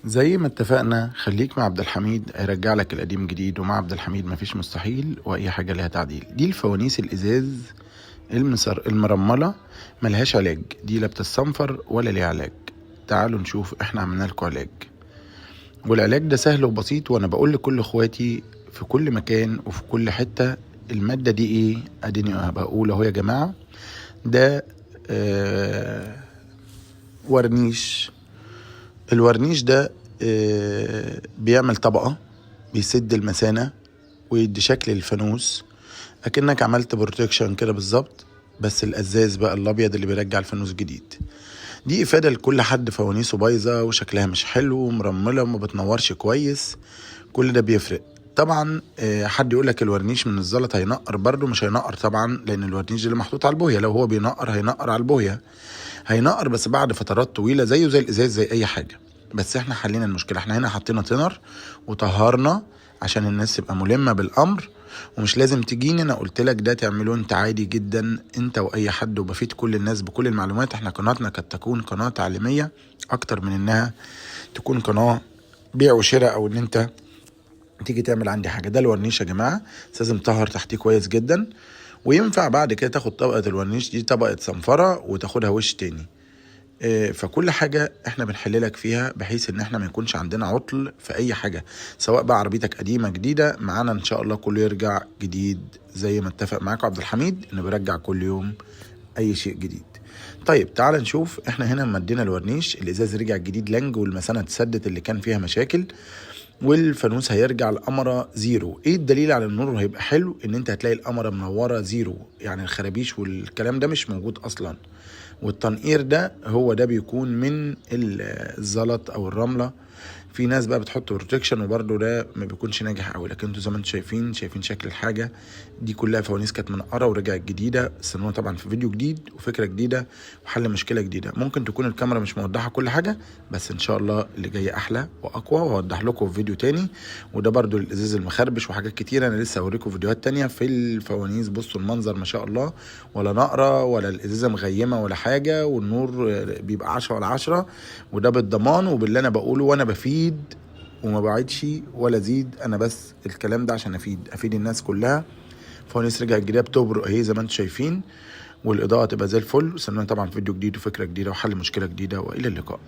زي ما اتفقنا، خليك مع عبد الحميد هيرجع لك القديم جديد، ومع عبد الحميد مفيش مستحيل واي حاجه ليها تعديل. دي الفوانيس الازاز المرمله ملهاش علاج، دي لا بتتصنفر ولا ليها علاج. تعالوا نشوف احنا عملنا لكم علاج، والعلاج ده سهل وبسيط، وانا بقول لكل اخواتي في كل مكان وفي كل حته الماده دي ايه. اديني بقول اهو يا جماعه، ده ورنيش. الورنيش ده بيعمل طبقة، بيسد المثانة ويدي شكل الفانوس، اكنك عملت بروتكشن كده بالظبط، بس الازاز بقى الابيض اللي بيرجع الفانوس جديد. دي افادة لكل حد فوانيسه بايظة وشكلها مش حلو ومرملة وما بتنورش كويس، كل ده بيفرق طبعا. حد يقولك الورنيش من الزلط هينقر، برضو مش هينقر طبعا، لان الورنيش اللي محطوط على البوية، لو هو بينقر هينقر على البوية، هينقر بس بعد فترات طويلة زيه زي الازاز زي اي حاجة. بس احنا حلينا المشكلة، احنا هنا حطينا تنر وطهرنا عشان الناس تبقى ملمة بالامر، ومش لازم تجيني انا قلت لك ده تعمله انت عادي جدا، انت واي حد، وبفيد كل الناس بكل المعلومات. احنا قناتنا قد تكون قناة تعليمية اكتر من انها تكون قناة بيع وشراء، او ان انت تيجي تعمل عندي حاجة. ده الورنيش يا جماعة، لازم تطهر تحتيه كويس جدا، وينفع بعد كده تاخد طبقة الورنيش دي طبقة صنفرة وتاخدها وش تاني. فكل حاجة احنا بنحللك فيها بحيث ان احنا ما يكونش عندنا عطل في اي حاجة، سواء بقى عربيتك قديمة جديدة معانا، ان شاء الله كله يرجع جديد زي ما اتفق معاكم عبد الحميد انه بيرجع كل يوم اي شيء جديد. طيب تعال نشوف، احنا هنا مدينا الورنيش، الازاز رجع جديد لنج، والمثانة اتسدت اللي كان فيها مشاكل، والفانوس هيرجع القمرة زيرو. ايه الدليل على النور هيبقى حلو؟ ان انت هتلاقي القمرة منورة زيرو، يعني الخرابيش والكلام ده مش موجود اصلا، والتنقير ده هو ده بيكون من الزلط او الرملة. في ناس بقى بتحط بروتكشن وبرده ده ما بيكونش ناجح قوي، لكن انتوا زي ما انتوا شايفين شكل الحاجه دي كلها فوانيس كانت منقره ورجعت جديده، استنونا طبعا في فيديو جديد وفكره جديده وحل مشكله جديده. ممكن تكون الكاميرا مش موضحه كل حاجه، بس ان شاء الله اللي جاي احلى واقوى، وهوضح لكم في فيديو تاني. وده برده الازاز المخربش وحاجات كتيره، انا لسه هوريكم فيديوهات تانية في الفوانيس. بصوا المنظر ما شاء الله، ولا نقره ولا الازازه مغيمه ولا حاجه، والنور بيبقى 10 على 10، وده بالضمان وباللي انا بقوله، وانا بفيد وما بعيدش ولا زيد، انا بس الكلام ده عشان افيد الناس كلها. فوانيس رجع الجديده بتبرق اهي زي ما انتم شايفين، والاضاءه تبقى زي الفل. استنونا طبعا فيديو جديد وفكره جديده وحل مشكله جديده، والى اللقاء.